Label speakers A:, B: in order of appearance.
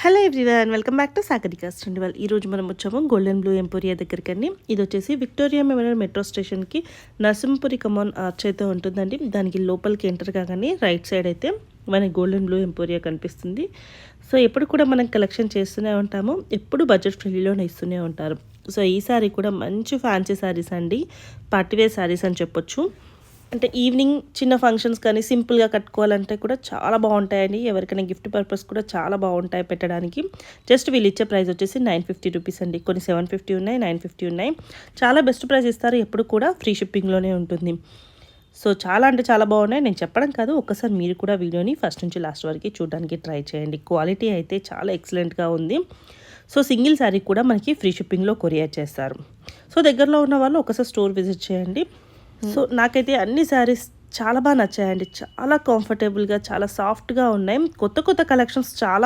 A: Hello everyone, welcome back to Sagarika స్టండివల్. ఈరోజు మనం వచ్చాము గోల్డెన్ బ్లూ ఎంపోరియా దగ్గరికి. ఇది వచ్చేసి విక్టోరియా మెమోరియల్ మెట్రో స్టేషన్కి నరసింహపురి కమాన్ ఆర్చ్ అయితే ఉంటుందండి. దానికి లోపలికి ఎంటర్ కాగానే రైట్ సైడ్ అయితే మనకి గోల్డెన్ బ్లూ ఎంపోరియా కనిపిస్తుంది. సో ఎప్పుడు కూడా మనం కలెక్షన్ చేస్తూనే ఉంటాము, ఎప్పుడు బడ్జెట్ ఫ్రెండ్లీలోనే ఇస్తూనే ఉంటారు. సో ఈసారి కూడా మంచి ఫ్యాన్సీ శారీస్ అండి, పార్టీవేర్ శారీస్ అని చెప్పొచ్చు. అంటే ఈవినింగ్ చిన్న ఫంక్షన్స్ కానీ సింపుల్గా కట్టుకోవాలంటే కూడా చాలా బాగుంటాయండి. ఎవరికైనా గిఫ్ట్ పర్పస్ కూడా చాలా బాగుంటాయి పెట్టడానికి. జస్ట్ వీళ్ళు ఇచ్చే ప్రైస్ వచ్చేసి 950 రూపీస్ అండి. కొన్ని 750 ఉన్నాయి, 950 ఉన్నాయి. చాలా బెస్ట్ ప్రైస్ ఇస్తారు, ఎప్పుడు కూడా ఫ్రీ షిప్పింగ్లోనే ఉంటుంది. సో చాలా అంటే చాలా బాగున్నాయి. నేను చెప్పడం కాదు, ఒక్కసారి మీరు కూడా వీడియోని ఫస్ట్ నుంచి లాస్ట్ వరకు చూడడానికి ట్రై చేయండి. క్వాలిటీ అయితే చాలా ఎక్సలెంట్గా ఉంది. సో సింగిల్ శారీ కూడా మనకి ఫ్రీ షిప్పింగ్లో కొరియర్ చేస్తారు. సో దగ్గరలో ఉన్న వాళ్ళు ఒకసారి స్టోర్ విజిట్ చేయండి. సో నాకైతే అన్ని శారీస్ చాలా బాగా నచ్చాయండి. చాలా కంఫర్టబుల్గా, చాలా సాఫ్ట్గా ఉన్నాయి. కొత్త కొత్త కలెక్షన్స్ చాలా